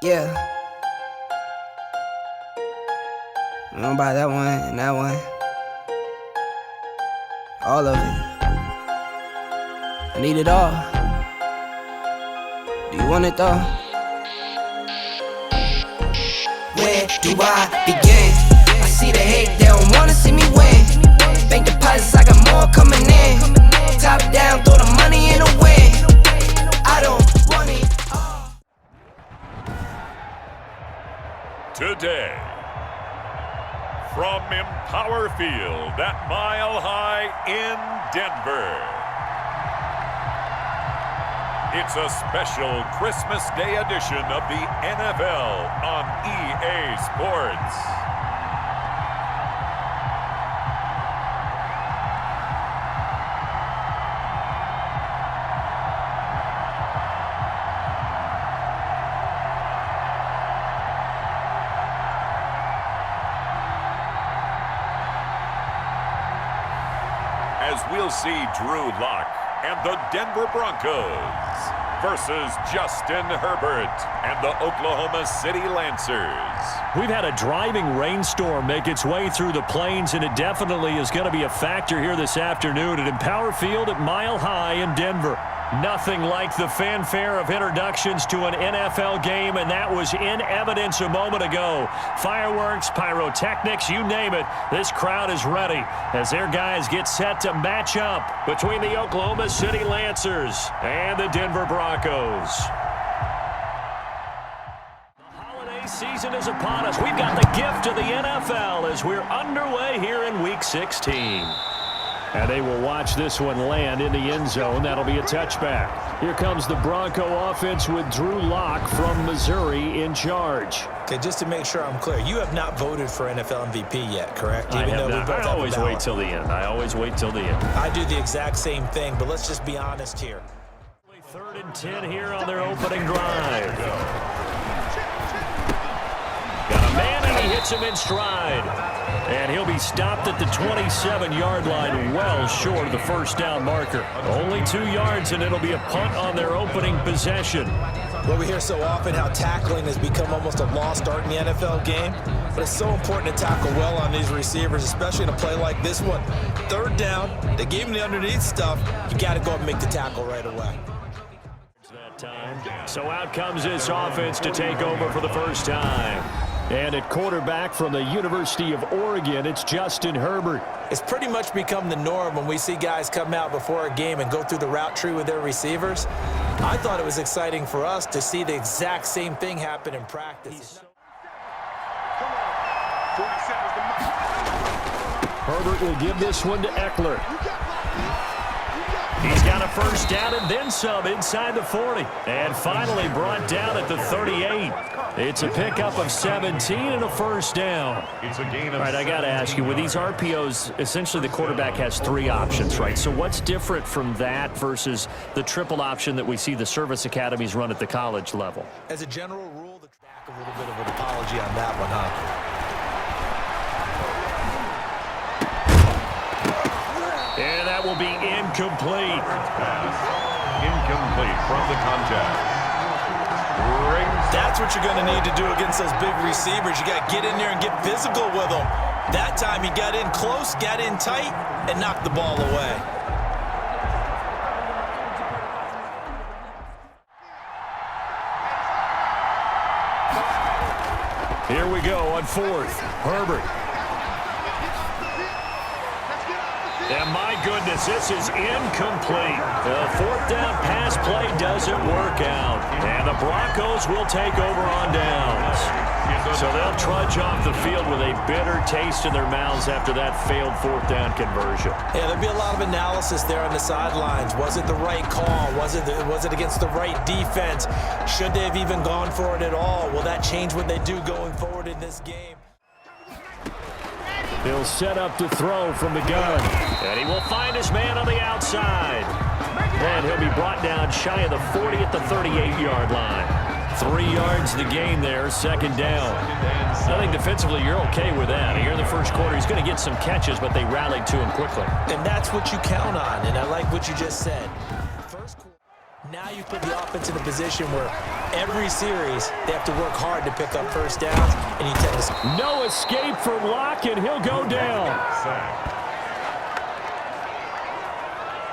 Yeah. I'm gonna buy that one and that one. All of it. I need it all. Do you want it though? Where do I begin? I see the hate, they don't wanna see me win. Bank deposits, I got more coming in. Top down, throw the money in the wind. I don't want it all. Today, from Empower Field at Mile High in Denver, it's a special Christmas Day edition of the NFL on EA Sports. As we'll see Drew Lock and the Denver Broncos versus Justin Herbert and the Oklahoma City Lancers. We've had a driving rainstorm make its way through the plains, and it definitely is going to be a factor here this afternoon at Empower Field at Mile High in Denver. Nothing like the fanfare of introductions to an NFL game, and that was in evidence a moment ago. Fireworks, pyrotechnics, you name it. This crowd is ready as their guys get set to match up between the Oklahoma City Lancers and the Denver Broncos. The holiday season is upon us. We've got the gift of the NFL as we're underway here in Week 16. And they will watch this one land in the end zone. That'll be a touchback. Here comes the Bronco offense with Drew Lock from Missouri in charge. Okay, just to make sure I'm clear, you have not voted for NFL MVP yet, correct? I have not. I always wait till the end. I always wait till the end. I do the exact same thing, but let's just be honest here. 3rd and 10 here on their opening drive. Got a man, and he hits him in stride. And he'll be stopped at the 27-yard line, well short of the first down marker. Only 2 yards, and it'll be a punt on their opening possession. Well, we hear so often how tackling has become almost a lost art in the NFL game, but it's so important to tackle well on these receivers, especially in a play like this one. 3rd down, they gave him the underneath stuff. You got to go up and make the tackle right away. That time. So out comes this offense to take over for the first time. And at quarterback from the University of Oregon, it's Justin Herbert. It's pretty much become the norm when we see guys come out before a game and go through the route tree with their receivers. I thought it was exciting for us to see the exact same thing happen in practice. Herbert will give this one to Eckler. He's got a first down and then some inside the 40. And finally brought down at the 38. It's a pickup of 17 and a first down. It's a gain of All right, I got to ask you, with these RPOs, essentially the quarterback has 3 options, right? So what's different from that versus the triple option that we see the service academies run at the college level? As a general rule, the back a little bit of an apology on that one, huh? And that will be incomplete. incomplete from the contact. That's what you're going to need to do against those big receivers. You got to get in there and get physical with them. That time he got in close, got in tight, and knocked the ball away. Here we go on 4th. Herbert. And my goodness, this is incomplete. The 4th down pass play does doesn't work out. And the Broncos will take over on downs. So they'll trudge off the field with a bitter taste in their mouths after that failed 4th down conversion. Yeah, there'll be a lot of analysis there on the sidelines. Was it the right call? Was it against the right defense? Should they have even gone for it at all? Will that change what they do going forward in this game? He'll set up to throw from the gun. And he will find his man on the outside. And he'll be brought down shy of the 40 at the 38-yard line. 3 yards the gain there, 2nd down. I think defensively you're okay with that. Here in the first quarter, he's going to get some catches, but they rallied to him quickly. And that's what you count on, and I like what you just said. First quarter, now you put the offense in a position where every series they have to work hard to pick up first downs, and you tend to... No escape from Locke, and he'll go down.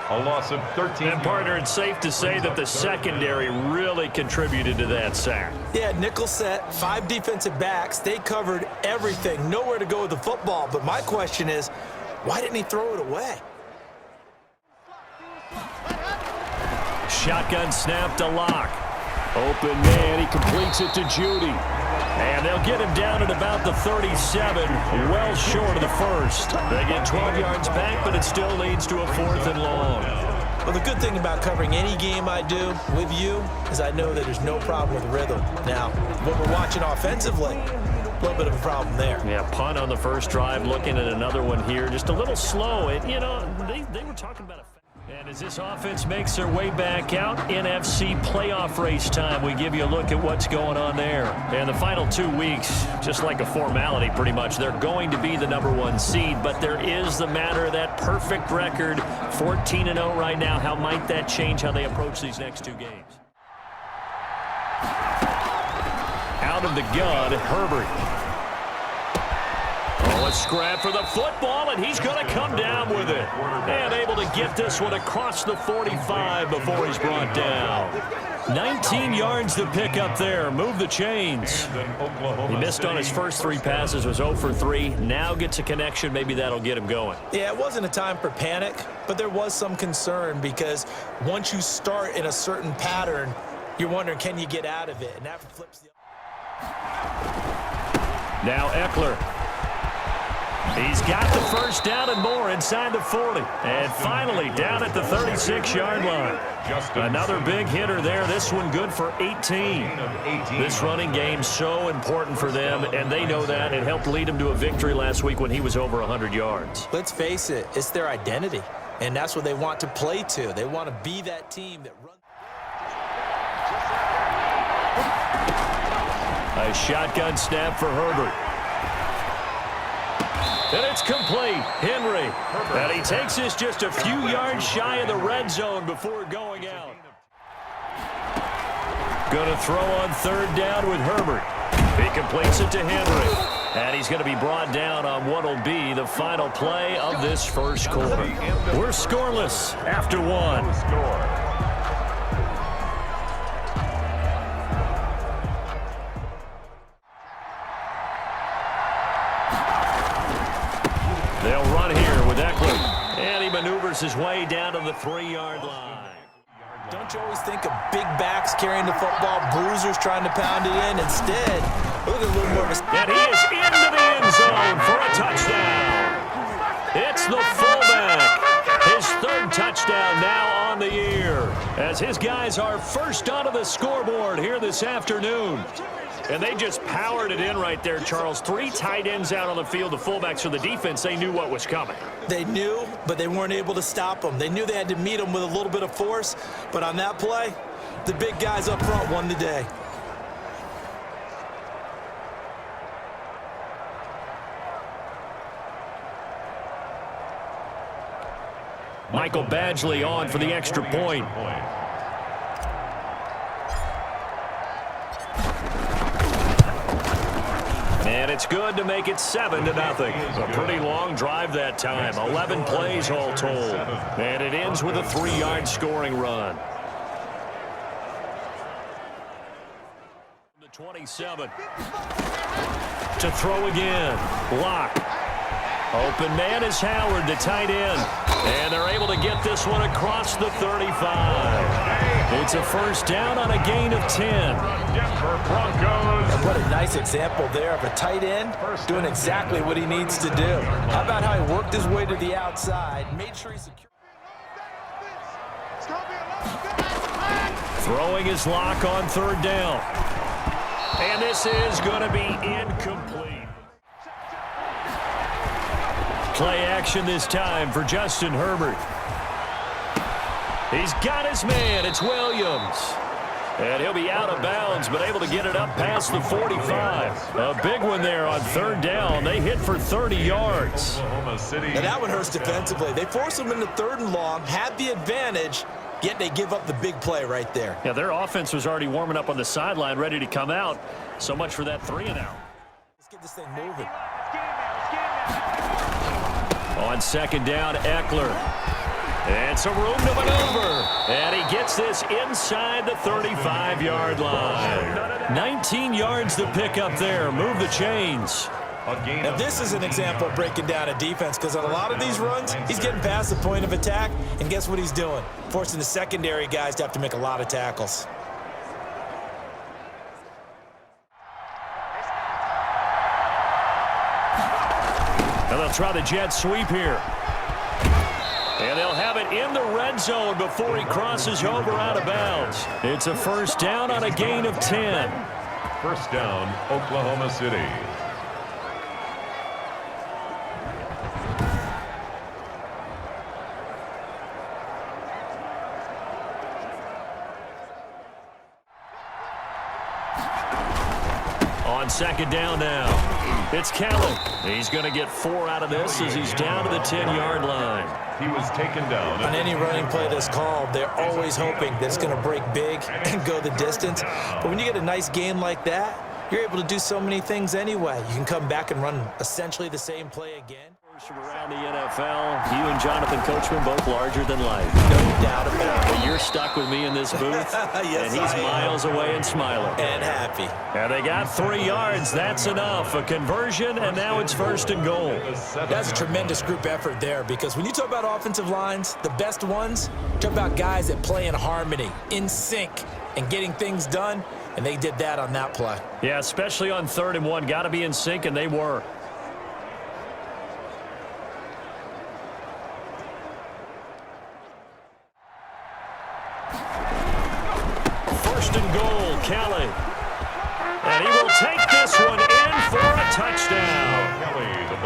A loss of 13. And, partner, it's safe to say that the secondary really contributed to that sack. Yeah, nickel set, 5 defensive backs. They covered everything. Nowhere to go with the football. But my question is, why didn't he throw it away? Shotgun snap to Locke. Open man, he completes it to Judy. And they'll get him down at about the 37, well short of the first. They get 12 yards back, but it still leads to a 4th and long. Well, the good thing about covering any game I do with you is I know that there's no problem with rhythm. Now, what we're watching offensively, a little bit of a problem there. Yeah, punt on the first drive, looking at another one here. Just a little slow. And, you know, they were talking about a... And as this offense makes their way back out, NFC playoff race time, we give you a look at what's going on there. And the final 2 weeks, just like a formality pretty much, they're going to be the #1 seed, but there is the matter of that perfect record, 14-0 right now. How might that change how they approach these next 2 games? Out of the gun, Herbert. Oh, a scrap for the football, and he's going to come down with it. And able to get this one across the 45 before he's brought down. 19 yards to pick up there. Move the chains. He missed on his first 3 passes, was 0 for 3. Now gets a connection. Maybe that'll get him going. Yeah, it wasn't a time for panic, but there was some concern because once you start in a certain pattern, you're wondering, can you get out of it? And that flips the... Now Eckler. He's got the first down and more inside the 40. And finally down at the 36-yard line. Another big hitter there. This one good for 18. This running game so important for them, and they know that. It helped lead them to a victory last week when he was over 100 yards. Let's face it, it's their identity, and that's what they want to play to. They want to be that team that runs. A shotgun snap for Herbert. And it's complete. Henry. And he takes this just a few yards shy of the red zone before going out. Going to throw on 3rd down with Herbert. He completes it to Henry. And he's going to be brought down on what will be the final play of this first quarter. We're scoreless after 1. They'll run here with Eckler. And he maneuvers his way down to the 3-yard line. Don't you always think of big backs carrying the football, bruisers trying to pound it in? Instead, look at a little more of a... And he is into the end zone for a touchdown. It's the fullback. His 3rd touchdown now on the year. As his guys are first onto the scoreboard here this afternoon. And they just powered it in right there, Charles. 3 tight ends out on the field. The fullbacks for the defense, they knew what was coming. They knew, but they weren't able to stop them. They knew they had to meet them with a little bit of force. But on that play, the big guys up front won the day. Michael Badgley on for the extra point. And it's good to make it 7-0. A pretty long drive that time. 11 plays all told. And it ends with a 3-yard scoring run. The 27. To throw again. Locke. Open man is Howard, the tight end. And they're able to get this one across the 35. It's a first down on a gain of 10. Denver Broncos. And what a nice example there of a tight end doing exactly what he needs to do. How about how he worked his way to the outside, made sure he secured. Throwing his lock on third down. And this is going to be incomplete. Play action this time for Justin Herbert. He's got his man. It's Williams. And he'll be out of bounds, but able to get it up past the 45. A big one there on third down. They hit for 30 yards. Oklahoma City. And that one hurts defensively. They force him into third and long, had the advantage, yet they give up the big play right there. Yeah, their offense was already warming up on the sideline, ready to come out. So much for that 3-and-out. Let's get this thing moving. On second down, Eckler. And some room to maneuver. And he gets this inside the 35-yard line. 19 yards to pick up there. Move the chains. Now this is an example of breaking down a defense, because on a lot of these runs, he's getting past the point of attack, and guess what he's doing? Forcing the secondary guys to have to make a lot of tackles. And they'll try the jet sweep here. And they'll have it in the red zone before he crosses over out of bounds. It's a first down on a gain of 10. First down, Oklahoma City. On second down now, it's Kelly. He's going to get 4 out of this as he's down to the 10-yard line. He was taken down. On any running play that's called, they're always hoping that it's going to break big and go the distance. But when you get a nice game like that, you're able to do so many things anyway. You can come back and run essentially the same play again. From around the NFL, you and Jonathan Coachman both larger than life. No doubt about it. And you're stuck with me in this booth, Yes, and he's I am. miles away and smiling. And happy. And they got 3 yards. That's enough. A conversion, and now it's first and goal. That's a tremendous group effort there, because when you talk about offensive lines, the best ones, talk about guys that play in harmony, in sync, and getting things done, and they did that on that play. Yeah, especially on 3rd and 1. Got to be in sync, and they were. First and goal, Kelly. And he will take this one in for a touchdown.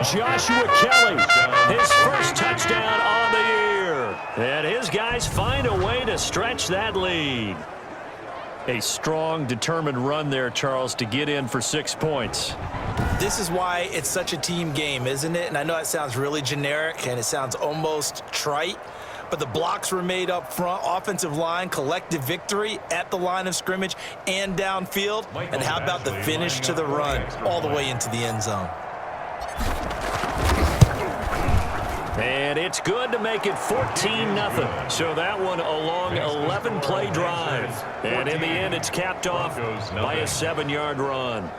Joshua Kelly, his first touchdown on the year. And his guys find a way to stretch that lead. A strong, determined run there, Charles, to get in for 6 points. This is why it's such a team game, isn't it? And I know it sounds really generic and it sounds almost trite, but the blocks were made up front, offensive line, collective victory at the line of scrimmage and downfield. And how about the finish to the run all the way into the end zone? And it's good to make it 14-0. So that one a long 11-play drive. And in the end, it's capped off by a 7-yard run.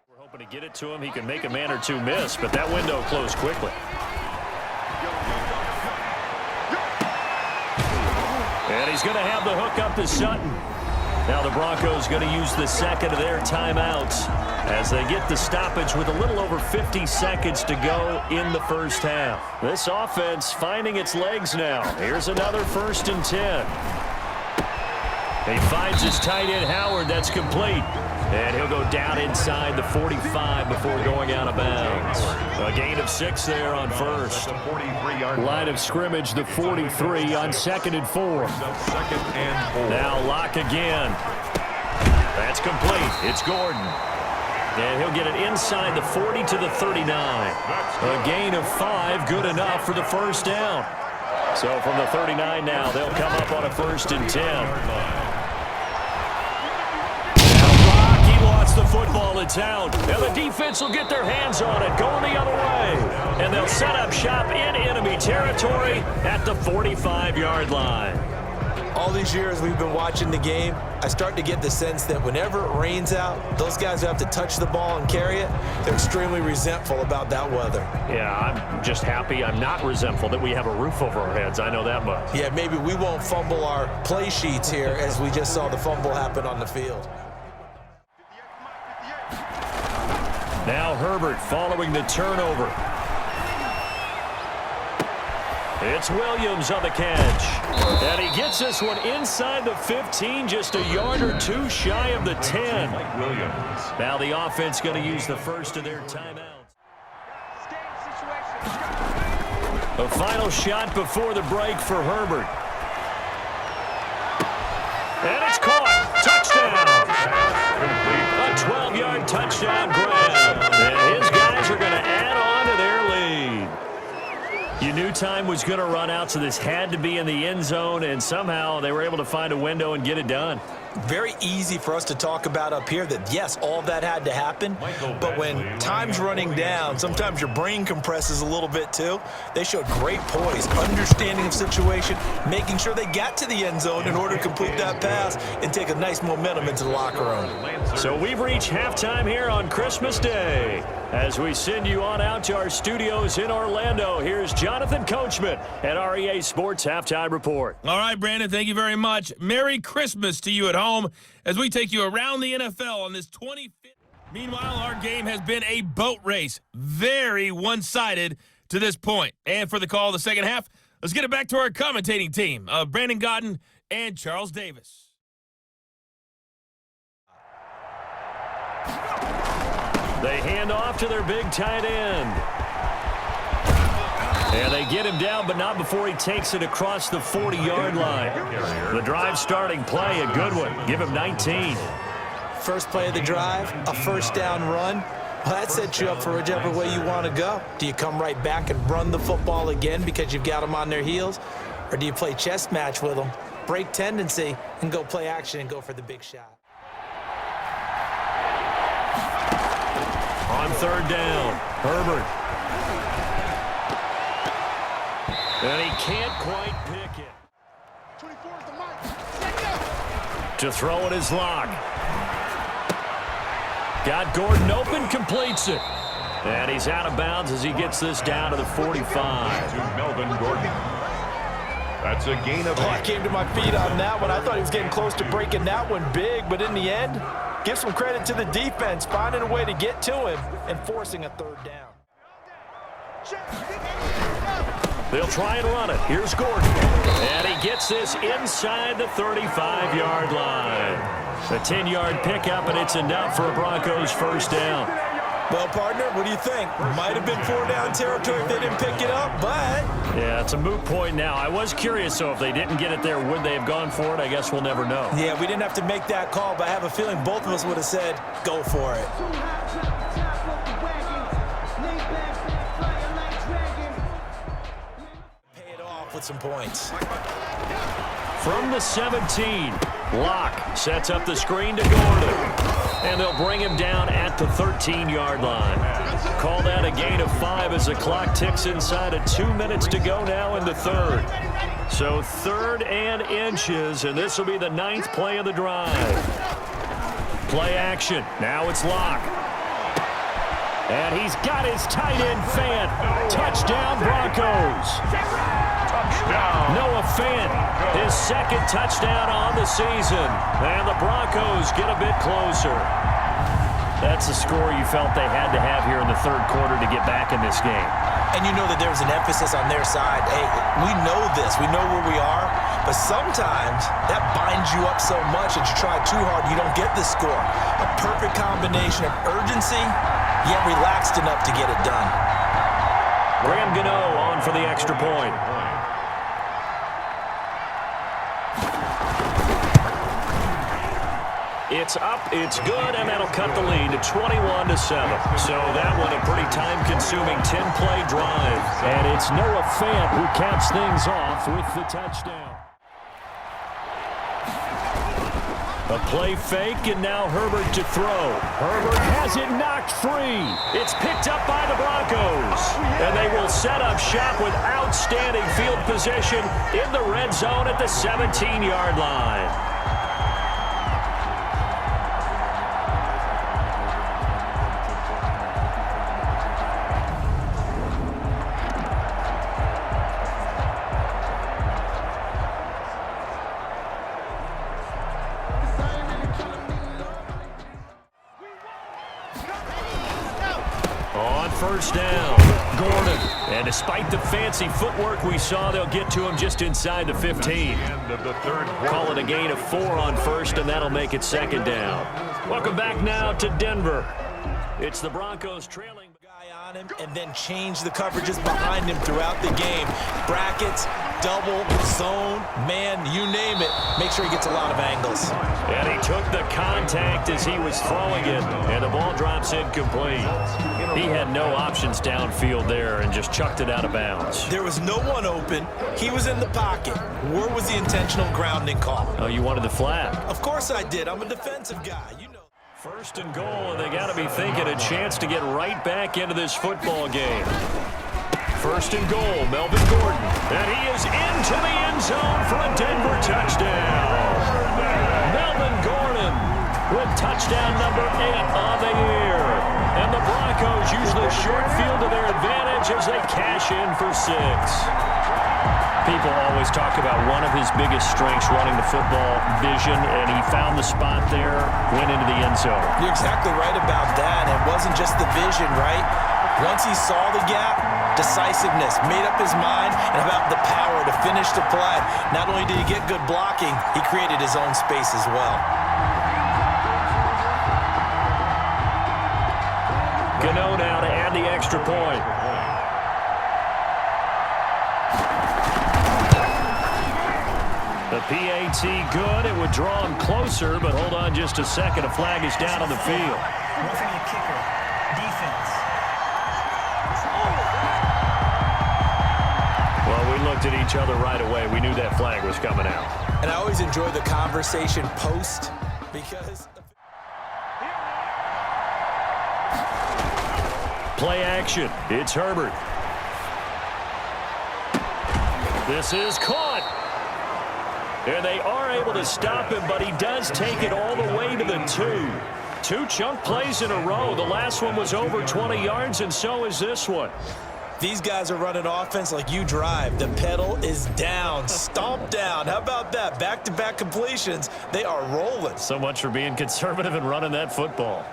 We're hoping to get it to him. He can make a man or two miss, but that window closed quickly. And he's going to have the hook up to Sutton. Now the Broncos going to use the second of their timeouts as they get the stoppage with a little over 50 seconds to go in the first half. This offense finding its legs now. Here's another 1st and 10. He finds his tight end Howard. That's complete. And he'll go down inside the 45 before going out of bounds. A gain of 6 there on first. Line of scrimmage, the 43 on 2nd and 4. Now lock again. That's complete. It's Gordon. And he'll get it inside the 40 to the 39. A gain of 5, good enough for the first down. So from the 39 now, they'll come up on a 1st and 10. The football, it's out. And the defense will get their hands on it, going the other way. And they'll set up shop in enemy territory at the 45-yard line. All these years we've been watching the game, I start to get the sense that whenever it rains out, those guys who have to touch the ball and carry it, they're extremely resentful about that weather. Yeah, I'm just happy I'm not resentful that we have a roof over our heads. I know that much. Yeah, maybe we won't fumble our play sheets here as we just saw the fumble happen on the field. Now Herbert following the turnover. It's Williams on the catch. And he gets this one inside the 15, just a yard or two shy of the 10. Williams. Now the offense going to use the first of their timeouts. A final shot before the break for Herbert. And it's caught. Touchdown. A 12-yard touchdown grab. And his guys are going to add on to their lead. You knew time was going to run out, so this had to be in the end zone, and somehow they were able to find a window and get it done. Very easy for us to talk about up here that, yes, all that had to happen, but when time's running down, sometimes your brain compresses a little bit too. They showed great poise, understanding of situation, making sure they got to the end zone in order to complete that pass and take a nice momentum into the locker room. So we've reached halftime here on Christmas Day. As we send you on out to our studios in Orlando, here's Jonathan Coachman at REA Sports Halftime Report. All right, Brandon, thank you very much. Merry Christmas to you at home as we take you around the NFL on this 25th. Meanwhile, our game has been a boat race, very one-sided to this point. And for the call of the second half, let's get it back to our commentating team of Brandon Godden and Charles Davis. They hand off to their big tight end. And they get him down, but not before he takes it across the 40-yard line. The drive starting play, a good one. Give him 19. First play of the drive, a first down run. Well, that sets you up for whichever way you want to go. Do you come right back and run the football again because you've got them on their heels? Or do you play chess match with them, break tendency, and go play action and go for the big shot? On third down, Herbert. And he can't quite pick it. To throw it is Locke. Got Gordon open, completes it. And he's out of bounds as he gets this down to the 45. To Melvin Gordon. That's a gain of 8. I came to my feet on that one. I thought he was getting close to breaking that one big, but in the end, give some credit to the defense, finding a way to get to him and forcing a third down. They'll try and run it. Here's Gordon. And he gets this inside the 35-yard line. A 10-yard pickup, and it's enough for a Broncos first down. Well, partner, what do you think? Might have been 4-down territory if they didn't pick it up, but... Yeah, it's a moot point now. I was curious, so if they didn't get it there, would they have gone for it? I guess we'll never know. Yeah, we didn't have to make that call, but I have a feeling both of us would have said, go for it. Pay it off with some points. From the 17, Locke sets up the screen to Gordon. And they'll bring him down at the 13-yard line. Call that a gain of 5 as the clock ticks inside of 2 minutes to go now in the third. So 3rd and inches, and this will be the 9th play of the drive. Play action. Now it's Locke. And he's got his tight end Fant. Touchdown, Broncos. Touchdown. Noah Fant, his second touchdown on the season. And the Broncos get a bit closer. That's the score you felt they had to have here in the third quarter to get back in this game. And you know that there's an emphasis on their side. Hey, we know this. We know where we are. But sometimes that binds you up so much that you try too hard, you don't get the score. A perfect combination of urgency, yet relaxed enough to get it done. Graham Gano on for the extra point. It's up, it's good, and that'll cut the lead to 21-7. So that one a pretty time-consuming 10-play drive. And it's Noah Fant who caps things off with the touchdown. A play fake, and now Herbert to throw. Herbert has it knocked free. It's picked up by the Broncos. And they will set up shop with outstanding field position in the red zone at the 17-yard line. First down, Gordon. And despite the fancy footwork we saw, they'll get to him just inside the 15. Call it a gain of 4 on first, and that'll make it second down. Welcome back now to Denver. It's the Broncos trailing. On him and then change the coverages behind him throughout the game. Brackets, double, zone, man, you name it. Make sure he gets a lot of angles. And he took the contact as he was throwing it, and the ball drops incomplete. He had no options downfield there and just chucked it out of bounds. There was no one open. He was in the pocket. Where was the intentional grounding call? Oh, you wanted the flag? Of course I did. I'm a defensive guy. You know. First and goal, and they got to be thinking a chance to get right back into this football game. First and goal, Melvin Gordon. And he is into the end zone for a Denver touchdown. Melvin Gordon with touchdown number 8 on the year. And the Broncos use the short field to their advantage as they cash in for 6. People always talk about one of his biggest strengths running the football, vision, and he found the spot there, went into the end zone. You're exactly right about that. It wasn't just the vision, right? Once he saw the gap, decisiveness, made up his mind, and about the power to finish the play. Not only did he get good blocking, he created his own space as well. Gano now to add the extra point. The PAT good. It would draw him closer, but hold on just a second. A flag is down on the field. Roughing a kicker. Defense. Well, we looked at each other right away. We knew that flag was coming out. And I always enjoy the conversation post because... Play action. It's Herbert. This is caught. And they are able to stop him, but he does take it all the way to the 2. 2 chunk plays in a row. The last one was over 20 yards, and so is this one. These guys are running offense like you drive. The pedal is down, stomp down. How about that? Back-to-back completions. They are rolling. So much for being conservative and running that football.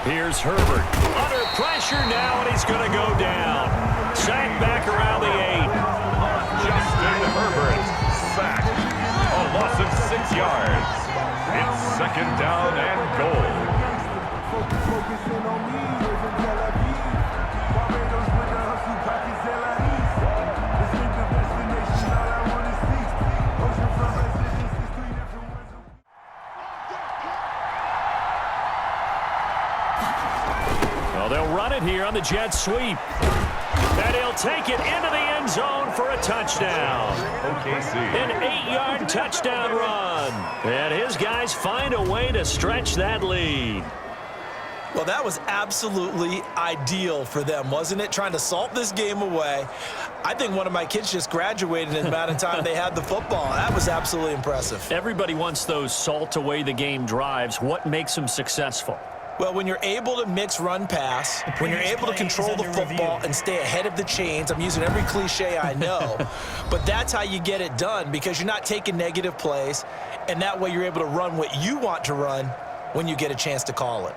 Here's Herbert. Under pressure now, and he's going to go down. Sacked back around the 8. Justin Herbert sacked. A loss of 6 yards. It's second down and goal. They'll run it here on the jet sweep. And he'll take it into the end zone for a touchdown. OKC. An 8-yard touchdown run. And his guys find a way to stretch that lead. Well, that was absolutely ideal for them, wasn't it? Trying to salt this game away. I think one of my kids just graduated in the amount of time they had the football. That was absolutely impressive. Everybody wants those salt away the game drives. What makes them successful? Well, when you're able to mix run-pass, when you're able to control the football and stay ahead of the chains, I'm using every cliche I know, but that's how you get it done because you're not taking negative plays, and that way you're able to run what you want to run when you get a chance to call it.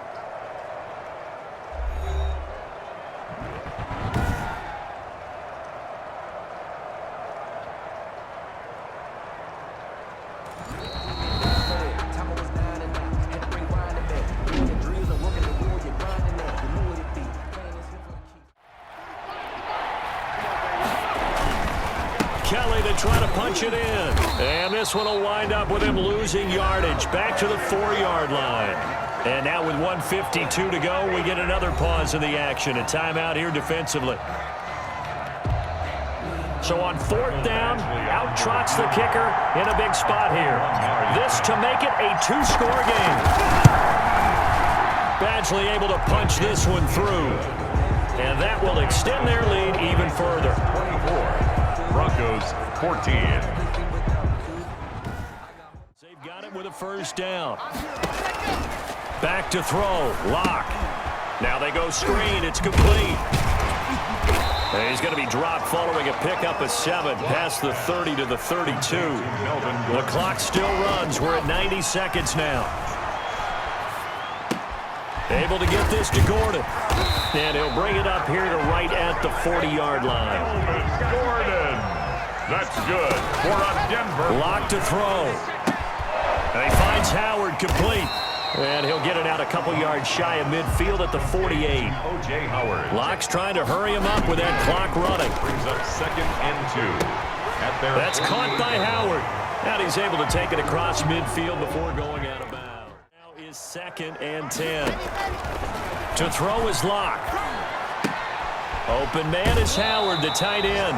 Trying to punch it in. And this one will wind up with him losing yardage back to the 4-yard line. And now with 1:52 to go, we get another pause in the action. A timeout here defensively. So on 4th down, out trots the kicker in a big spot here. This to make it a 2-score game. Badgley able to punch this one through. And that will extend their lead even further. 24, Broncos 14. They've got it with a 1st down. Back to throw, Locke. Now they go screen, it's complete. And he's going to be dropped following a pickup of 7 past the 30 to the 32. The clock still runs. We're at 90 seconds now. Able to get this to Gordon. And he'll bring it up here to right at the 40-yard line. Gordon. That's good for a Denver. Lock to throw. And he finds Howard complete. And he'll get it out a couple yards shy of midfield at the 48. O.J. Howard. Locke's trying to hurry him up with that clock running. Brings up 2nd and 2. At their That's caught by Howard. And he's able to take it across midfield before going out of bounds. Now is 2nd and 10. To throw is Locke. Open man is Howard, the tight end.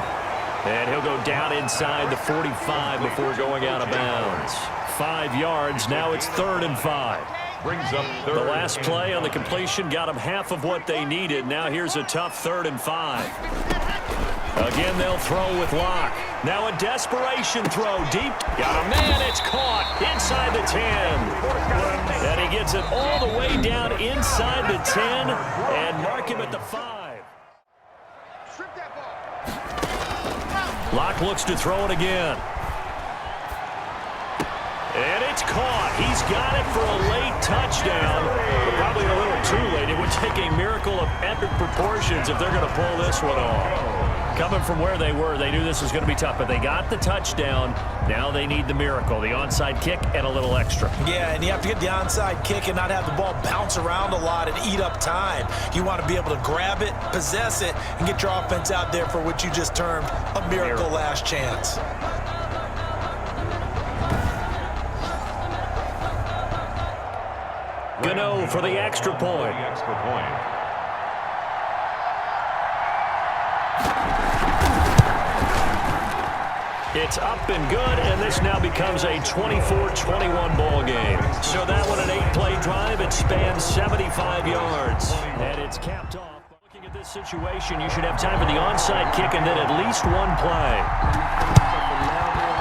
And he'll go down inside the 45 before going out of bounds. 5 yards. Now it's 3rd and 5. Brings up 3rd. The last play on the completion got them half of what they needed. Now here's a tough 3rd and 5. Again, they'll throw with Locke. Now a desperation throw deep. Got a man. It's caught inside the 10. And he gets it all the way down inside the 10 and mark him at the 5. Locke looks to throw it again. And it's caught. He's got it for a late touchdown. But probably a little too late. It would take a miracle of epic proportions if they're going to pull this one off. Coming from where they were, they knew this was going to be tough. But they got the touchdown. Now they need the miracle. The onside kick and a little extra. Yeah, and you have to get the onside kick and not have the ball bounce around a lot and eat up time. You want to be able to grab it, possess it, and get your offense out there for what you just termed a miracle last chance. Gano for the extra point. It's up and good, and this now becomes a 24-21 ball game. So that one, an 8-play drive, it spans 75 yards. And it's capped off. Looking at this situation, you should have time for the onside kick and then at least one play.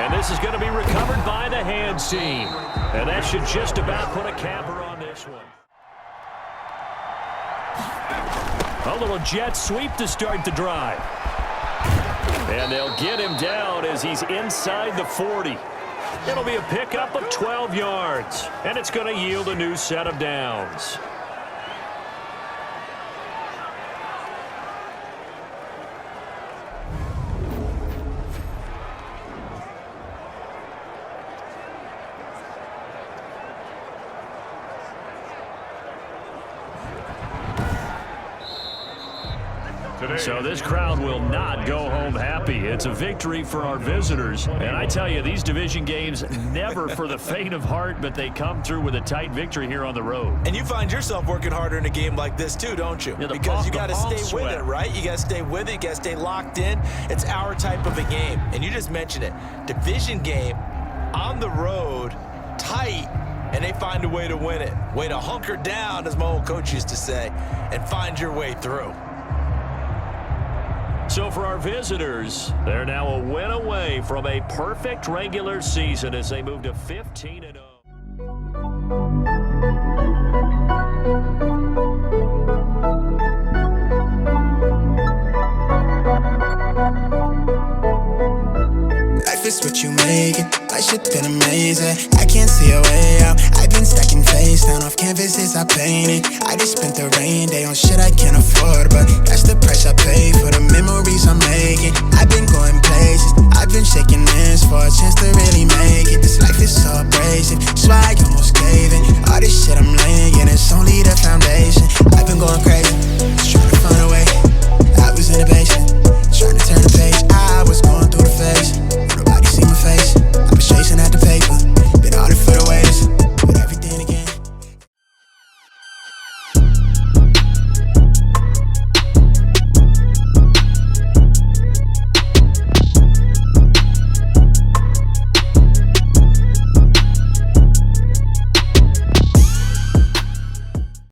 And this is going to be recovered by the hands team. And that should just about put a capper on this one. A little jet sweep to start the drive. And they'll get him down as he's inside the 40. It'll be a pickup of 12 yards. And it's going to yield a new set of downs. So this crowd will not go home happy. It's a victory for our visitors. And I tell you, these division games, never for the faint of heart, but they come through with a tight victory here on the road. And you find yourself working harder in a game like this too, don't you? Yeah, because you got to stay with it, right? You got to stay with it. You got to stay locked in. It's our type of a game. And you just mentioned it. Division game, on the road, tight, and they find a way to win it. Way to hunker down, as my old coach used to say, and find your way through. So for our visitors, they're now a win away from a perfect regular season as they move to 15-0. Life is what you make it. My shit been amazing. I can't see a way out. I've been stacking face down off canvases I painted. I just spent the rain day on shit I can't afford.